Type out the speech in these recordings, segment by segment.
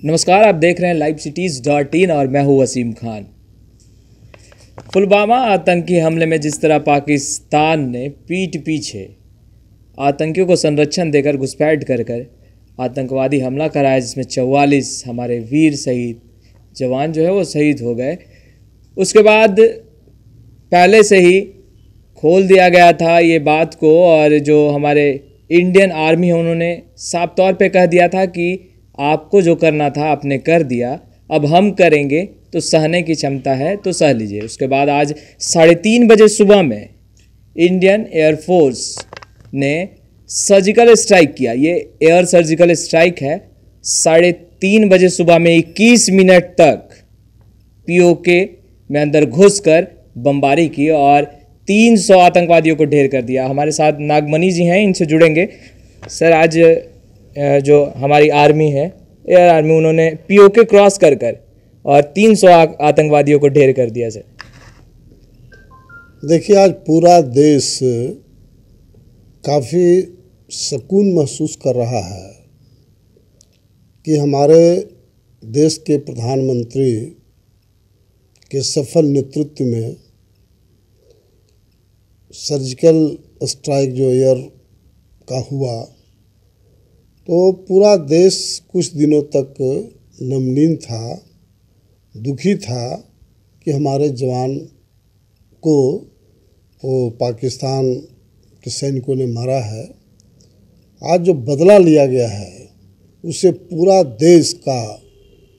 नमस्कार, आप देख रहे हैं LiveCities.in और मैं हूं वसीम खान। पुलवामा आतंकी हमले में जिस तरह पाकिस्तान ने पीठ पीछे आतंकियों को संरक्षण देकर घुसपैठ कर आतंकवादी हमला कराया, जिसमें 44 हमारे वीर शहीद जवान जो है वो शहीद हो गए। उसके बाद पहले से ही खोल दिया गया था ये बात को, और जो हमारे इंडियन आर्मी है उन्होंने साफ तौर पे कह दिया था कि आपको जो करना था आपने कर दिया, अब हम करेंगे, तो सहने की क्षमता है तो सह लीजिए। उसके बाद आज 3:30 बजे सुबह में इंडियन एयरफोर्स ने सर्जिकल स्ट्राइक किया। ये एयर सर्जिकल स्ट्राइक है। 3:30 बजे सुबह में 21 मिनट तक पीओके में अंदर घुसकर बमबारी की और 300 आतंकवादियों को ढेर कर दिया। हमारे साथ नागमणि जी हैं, इनसे जुड़ेंगे। सर, आज जो हमारी आर्मी है, एयर आर्मी, उन्होंने पीओके क्रॉस कर और 300 आतंकवादियों को ढेर कर दिया। सर देखिए, आज पूरा देश काफ़ी सुकून महसूस कर रहा है कि हमारे देश के प्रधानमंत्री के सफल नेतृत्व में सर्जिकल स्ट्राइक जो एयर का हुआ, तो पूरा देश कुछ दिनों तक नमनीय था, दुखी था कि हमारे जवान को वो पाकिस्तान के सैनिकों ने मारा है। आज जो बदला लिया गया है उससे पूरा देश का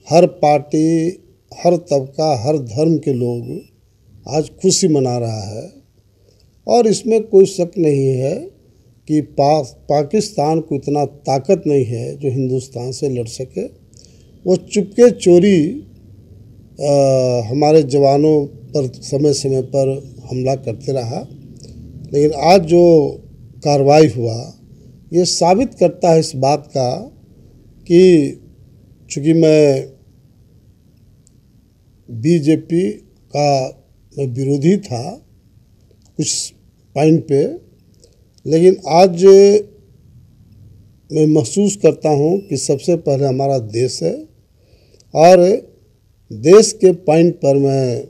हर पार्टी, हर तबका, हर धर्म के लोग आज खुशी मना रहा है। और इसमें कोई शक नहीं है कि पाकिस्तान को इतना ताकत नहीं है जो हिंदुस्तान से लड़ सके। वो चुपके चोरी हमारे जवानों पर समय समय पर हमला करते रहा, लेकिन आज जो कार्रवाई हुआ ये साबित करता है इस बात का कि चूँकि मैं बीजेपी का विरोधी था कुछ पॉइंट पे, लेकिन आज मैं महसूस करता हूँ कि सबसे पहले हमारा देश है, और देश के पॉइंट पर मैं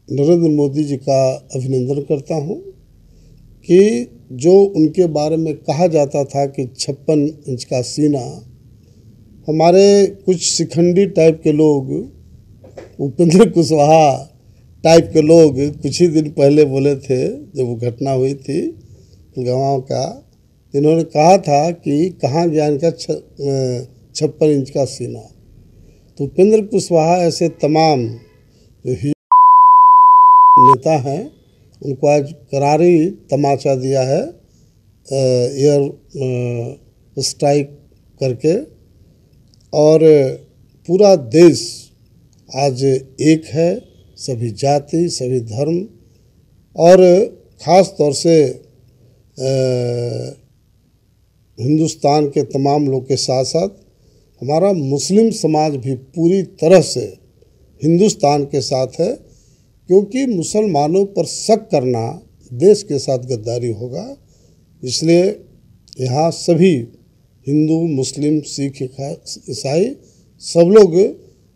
नरेंद्र मोदी जी का अभिनंदन करता हूँ कि जो उनके बारे में कहा जाता था कि 56 इंच का सीना, हमारे कुछ शिखंडी टाइप के लोग, उपेंद्र कुशवाहा टाइप के लोग कुछ ही दिन पहले बोले थे, जब वो घटना हुई थी पुलवामा का, इन्होंने कहा था कि कहाँ गया इनका 56 इंच का सीना। तो उपेंद्र कुशवाहा ऐसे तमाम जो नेता हैं उनको आज करारी तमाचा दिया है एयर स्ट्राइक करके, और पूरा देश आज एक है, सभी जाति, सभी धर्म, और ख़ास तौर से हिंदुस्तान के तमाम लोग के साथ साथ हमारा मुस्लिम समाज भी पूरी तरह से हिंदुस्तान के साथ है, क्योंकि मुसलमानों पर शक करना देश के साथ गद्दारी होगा। इसलिए यहाँ सभी हिंदू, मुस्लिम, सिख, ईसाई सब लोग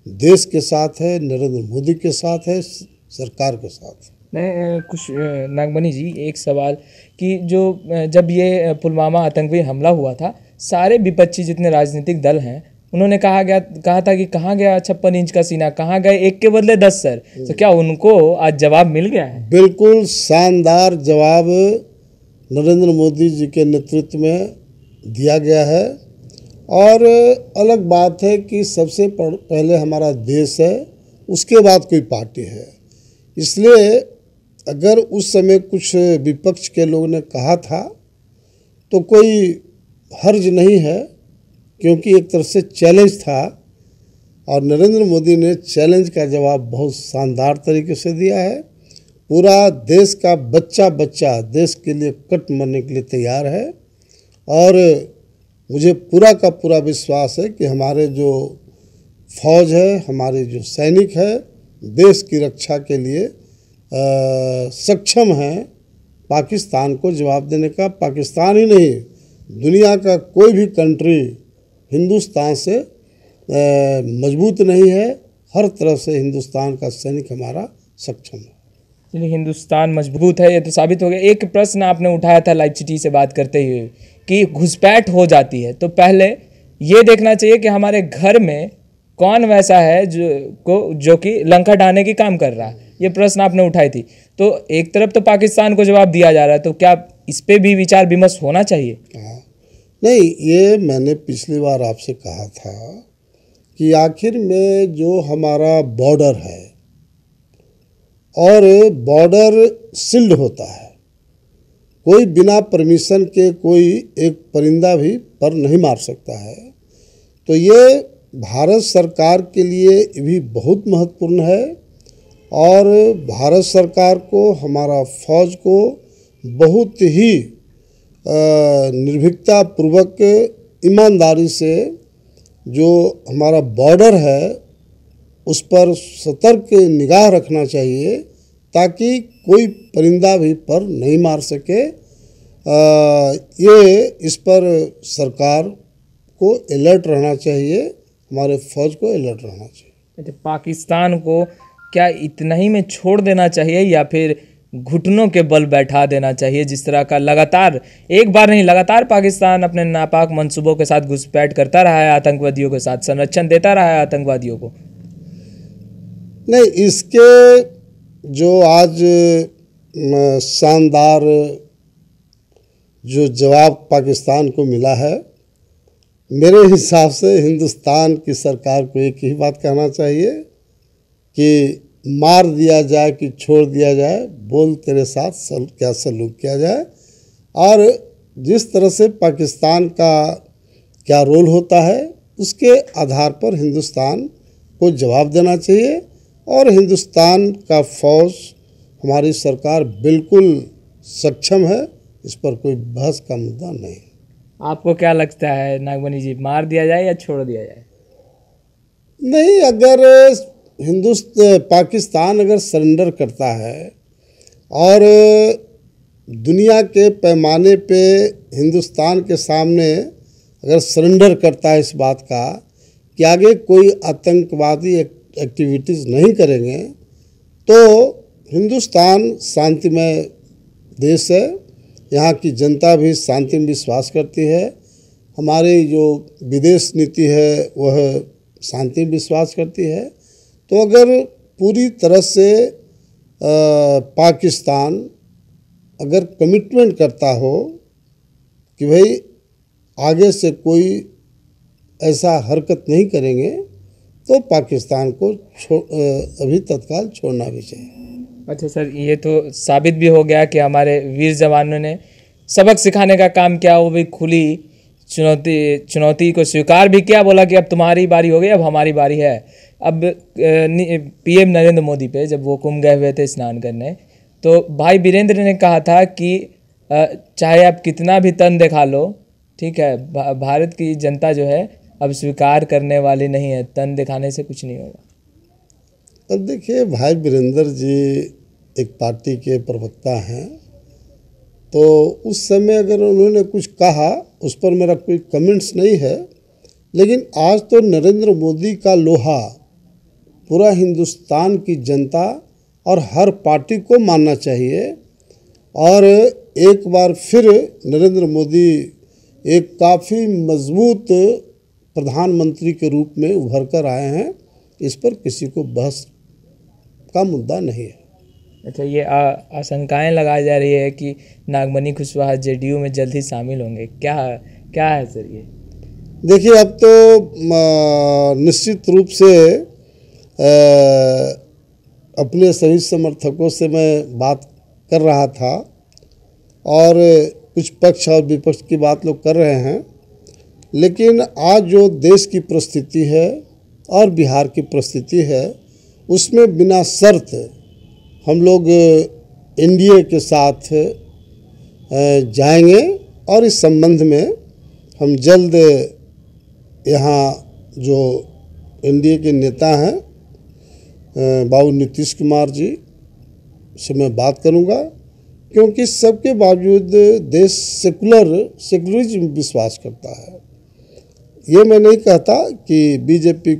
देश के साथ है, नरेंद्र मोदी के साथ है, सरकार के साथ। मैं कुछ नागमणि जी, एक सवाल कि जब ये पुलवामा आतंकी हमला हुआ था, सारे विपक्षी जितने राजनीतिक दल हैं उन्होंने कहा था कि कहाँ गया 56 इंच का सीना, कहाँ गए एक के बदले 10 सर। तो क्या उनको आज जवाब मिल गया है? बिल्कुल शानदार जवाब नरेंद्र मोदी जी के नेतृत्व में दिया गया है। और अलग बात है कि सबसे पहले हमारा देश है, उसके बाद कोई पार्टी है। इसलिए अगर उस समय कुछ विपक्ष के लोगों ने कहा था तो कोई हर्ज नहीं है, क्योंकि एक तरह से चैलेंज था, और नरेंद्र मोदी ने चैलेंज का जवाब बहुत शानदार तरीके से दिया है। पूरा देश का बच्चा देश के लिए कट मरने के लिए तैयार है, और मुझे पूरा का पूरा विश्वास है कि हमारे जो फौज है, हमारे जो सैनिक है, देश की रक्षा के लिए सक्षम हैं पाकिस्तान को जवाब देने का। पाकिस्तान ही नहीं, दुनिया का कोई भी कंट्री हिंदुस्तान से मजबूत नहीं है। हर तरफ से हिंदुस्तान का सैनिक हमारा सक्षम है। चलिए, हिंदुस्तान मजबूत है ये तो साबित हो गया। एक प्रश्न आपने उठाया था लाइव सिटी से बात करते हुए कि घुसपैठ हो जाती है तो पहले ये देखना चाहिए कि हमारे घर में कौन वैसा है जो कि लंका ढाने की काम कर रहा है। ये प्रश्न आपने उठाई थी। तो एक तरफ तो पाकिस्तान को जवाब दिया जा रहा है, तो क्या इस पे भी विचार विमर्श होना चाहिए? हाँ, नहीं, ये मैंने पिछली बार आपसे कहा था कि आखिर में जो हमारा बॉर्डर है और बॉर्डर सील्ड होता है, कोई बिना परमिशन के कोई एक परिंदा भी पर नहीं मार सकता है। तो ये भारत सरकार के लिए भी बहुत महत्वपूर्ण है और भारत सरकार को, हमारा फौज को बहुत ही निर्भीकता पूर्वक ईमानदारी से जो हमारा बॉर्डर है उस पर सतर्क निगाह रखना चाहिए ताकि कोई परिंदा भी पर नहीं मार सके। ये इस पर सरकार को अलर्ट रहना चाहिए, हमारे फौज को अलर्ट रहना चाहिए। अच्छा, पाकिस्तान को क्या इतना ही में छोड़ देना चाहिए या फिर घुटनों के बल बैठा देना चाहिए? जिस तरह का लगातार, एक बार नहीं लगातार पाकिस्तान अपने नापाक मंसूबों के साथ घुसपैठ करता रहा है, आतंकवादियों के साथ संरक्षण देता रहा है आतंकवादियों को। नहीं, इसके जो आज शानदार जो जवाब पाकिस्तान को मिला है, मेरे हिसाब से हिंदुस्तान की सरकार को एक ही बात कहना चाहिए कि मार दिया जाए कि छोड़ दिया जाए, बोल तेरे साथ क्या सलूक किया जाए। और जिस तरह से पाकिस्तान का क्या रोल होता है उसके आधार पर हिंदुस्तान को जवाब देना चाहिए और हिंदुस्तान का फौज, हमारी सरकार बिल्कुल सक्षम है, इस पर कोई बहस का मुद्दा नहीं। आपको क्या लगता है नागमणि जी, मार दिया जाए या छोड़ दिया जाए? नहीं, अगर पाकिस्तान अगर सरेंडर करता है और दुनिया के पैमाने पे हिंदुस्तान के सामने अगर सरेंडर करता है इस बात का कि आगे कोई आतंकवादी एक्टिविटीज़ नहीं करेंगे, तो हिंदुस्तान शांतिमय देश है, यहाँ की जनता भी शांति में विश्वास करती है, हमारी जो विदेश नीति है वह शांति में विश्वास करती है। तो अगर पूरी तरह से पाकिस्तान अगर कमिटमेंट करता हो कि भाई आगे से कोई ऐसा हरकत नहीं करेंगे, तो पाकिस्तान को अभी तत्काल छोड़ना भी चाहिए। अच्छा सर, ये तो साबित भी हो गया कि हमारे वीर जवानों ने सबक सिखाने का काम किया, वो भी खुली चुनौती को स्वीकार भी किया, बोला कि अब तुम्हारी बारी हो गई, अब हमारी बारी है। अब पीएम नरेंद्र मोदी पे जब वो कुंभ गए हुए थे स्नान करने, तो भाई वीरेंद्र ने कहा था कि चाहे आप कितना भी तन दिखा लो, ठीक है, भारत की जनता जो है अब स्वीकार करने वाली नहीं है, तन दिखाने से कुछ नहीं होगा। अब देखिए, भाई वीरेंद्र जी एक पार्टी के प्रवक्ता हैं, तो उस समय अगर उन्होंने कुछ कहा उस पर मेरा कोई कमेंट्स नहीं है, लेकिन आज तो नरेंद्र मोदी का लोहा पूरा हिंदुस्तान की जनता और हर पार्टी को मानना चाहिए। और एक बार फिर नरेंद्र मोदी एक काफ़ी मजबूत प्रधानमंत्री के रूप में उभर कर आए हैं, इस पर किसी को बहस का मुद्दा नहीं है। अच्छा, ये आशंकाएं लगाई जा रही है कि नागमणि कुशवाहा जेडीयू में जल्द ही शामिल होंगे, क्या है सर ये? देखिए, अब तो निश्चित रूप से अपने सभी समर्थकों से मैं बात कर रहा था और कुछ पक्ष और विपक्ष की बात लोग कर रहे हैं, लेकिन आज जो देश की परिस्थिति है और बिहार की परिस्थिति है उसमें बिना शर्त हम लोग एनडीए के साथ जाएंगे और इस संबंध में हम जल्द यहाँ जो एनडीए के नेता हैं बाबू नीतीश कुमार जी से मैं बात करूँगा, क्योंकि सबके बावजूद देश सेकुलरिज्म विश्वास करता है। ये मैं नहीं कहता कि बीजेपी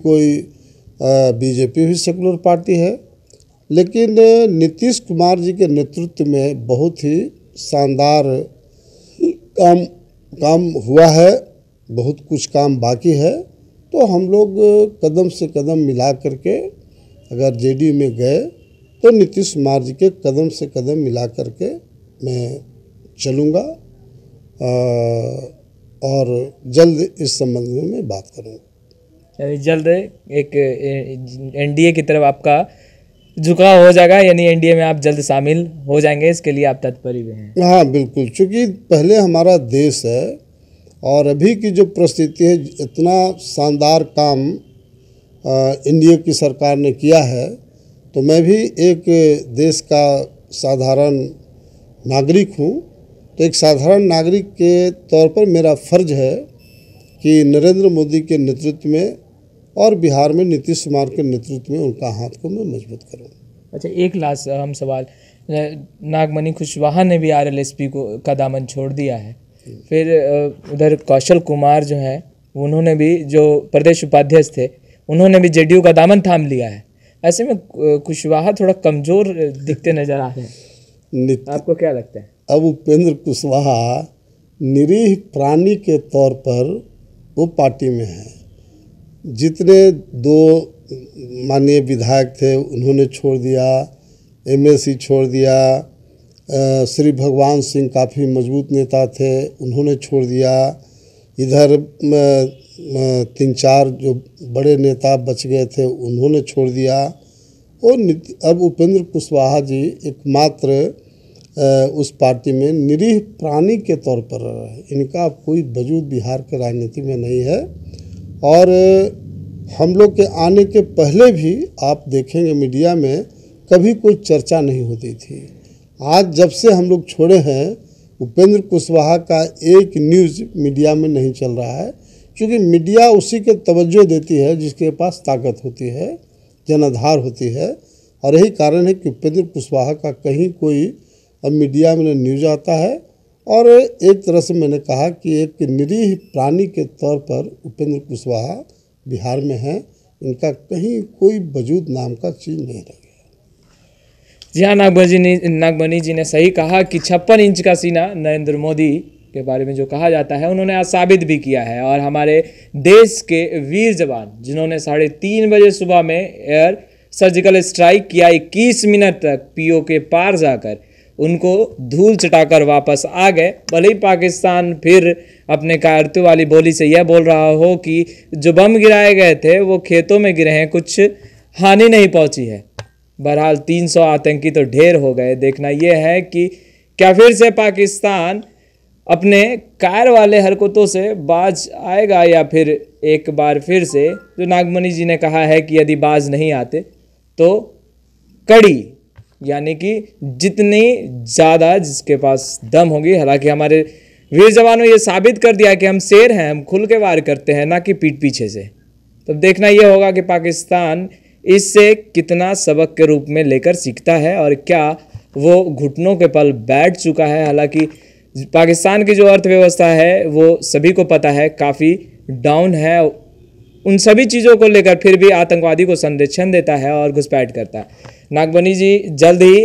बीजेपी भी सेकुलर पार्टी है, लेकिन नीतीश कुमार जी के नेतृत्व में बहुत ही शानदार काम हुआ है, बहुत कुछ काम बाकी है। तो हम लोग कदम से कदम मिला करके अगर जेडीयू में गए तो नीतीश कुमार जी के कदम से कदम मिला करके मैं चलूँगा और जल्द इस संबंध में मैं बात करूँगा। यानी जल्द एक एनडीए की तरफ आपका झुकाव हो जाएगा, यानी एनडीए में आप जल्द शामिल हो जाएंगे, इसके लिए आप तत्पर भी हैं? हाँ बिल्कुल, चूँकि पहले हमारा देश है और अभी की जो परिस्थिति है, इतना शानदार काम एनडीए की सरकार ने किया है, तो मैं भी एक देश का साधारण नागरिक हूँ। तो एक साधारण नागरिक के तौर पर मेरा फर्ज है कि नरेंद्र मोदी के नेतृत्व में और बिहार में नीतीश कुमार के नेतृत्व में उनका हाथ को मैं मजबूत करूँ। अच्छा, एक लास्ट अहम सवाल, नागमणि कुशवाहा ने भी आरएलएसपी का दामन छोड़ दिया है, फिर उधर कौशल कुमार जो हैं उन्होंने भी, जो प्रदेश उपाध्यक्ष थे, उन्होंने भी जेडीयू का दामन थाम लिया है। ऐसे में कुशवाहा थोड़ा कमज़ोर दिखते नज़र आ रहे हैं, आपको क्या लगता है? अब उपेंद्र कुशवाहा निरीह प्राणी के तौर पर वो पार्टी में है। जितने दो माननीय विधायक थे उन्होंने छोड़ दिया, एमएलसी छोड़ दिया, श्री भगवान सिंह काफ़ी मजबूत नेता थे, उन्होंने छोड़ दिया। इधर 3-4 जो बड़े नेता बच गए थे उन्होंने छोड़ दिया। और अब उपेंद्र कुशवाहा जी एकमात्र उस पार्टी में निरीह प्राणी के तौर पर रहे। इनका कोई वजूद बिहार के राजनीति में नहीं है। और हम लोग के आने के पहले भी आप देखेंगे मीडिया में कभी कोई चर्चा नहीं होती थी। आज जब से हम लोग छोड़े हैं, उपेंद्र कुशवाहा का एक न्यूज़ मीडिया में नहीं चल रहा है, क्योंकि मीडिया उसी के तवज्जो देती है जिसके पास ताकत होती है, जनाधार होती है। और यही कारण है कि उपेंद्र कुशवाहा का कहीं कोई अब मीडिया में न्यूज़ आता है। और एक तरह से मैंने कहा कि एक निरीह प्राणी के तौर पर उपेंद्र कुशवाहा बिहार में हैं, इनका कहीं कोई वजूद नाम का चीज़ नहीं रह गया। जी हाँ, नागमणि जी ने सही कहा कि 56 इंच का सीना नरेंद्र मोदी के बारे में जो कहा जाता है, उन्होंने आज साबित भी किया है। और हमारे देश के वीर जवान जिन्होंने 3:30 बजे सुबह में एयर सर्जिकल स्ट्राइक किया, 21 मिनट तक पीओके पार जाकर उनको धूल चटाकर वापस आ गए। भले ही पाकिस्तान फिर अपने कारतूस वाली बोली से यह बोल रहा हो कि जो बम गिराए गए थे वो खेतों में गिरे हैं, कुछ हानि नहीं पहुंची है। बहरहाल 300 आतंकी तो ढेर हो गए। देखना यह है कि क्या फिर से पाकिस्तान अपने कायर वाले हरकतों से बाज आएगा, या फिर एक बार फिर से जो नागमणि जी ने कहा है कि यदि बाज नहीं आते तो कड़ी, यानी कि जितनी ज़्यादा जिसके पास दम होगी। हालांकि हमारे वीर जवानों ये साबित कर दिया कि हम शेर हैं, हम खुल के वार करते हैं, ना कि पीठ पीछे से। तो देखना ये होगा कि पाकिस्तान इससे कितना सबक के रूप में लेकर सीखता है और क्या वो घुटनों के पल बैठ चुका है। हालांकि पाकिस्तान की जो अर्थव्यवस्था है वो सभी को पता है काफ़ी डाउन है। उन सभी चीज़ों को लेकर फिर भी आतंकवादी को संरक्षण देता है और घुसपैठ करता है। नागमणि जी जल्द ही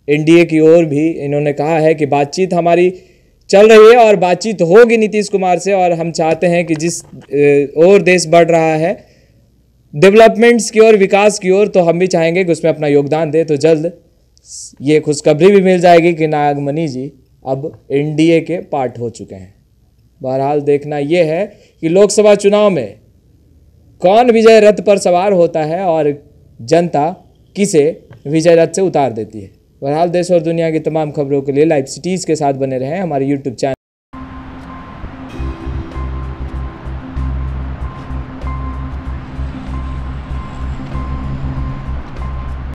एनडीए की ओर भी इन्होंने कहा है कि बातचीत हमारी चल रही है और बातचीत होगी नीतीश कुमार से, और हम चाहते हैं कि जिस और देश बढ़ रहा है डेवलपमेंट्स की ओर, विकास की ओर, तो हम भी चाहेंगे कि उसमें अपना योगदान दे। तो जल्द ये खुशखबरी भी मिल जाएगी कि नागमणि जी अब एनडीए के पार्ट हो चुके हैं। बहरहाल देखना यह है कि लोकसभा चुनाव में कौन विजय रथ पर सवार होता है और जनता किसे विजय रथ से उतार देती है। बहरहाल देश और दुनिया की तमाम खबरों के लिए लाइव सिटीज़ के साथ बने रहें हमारे यूट्यूब चैनल।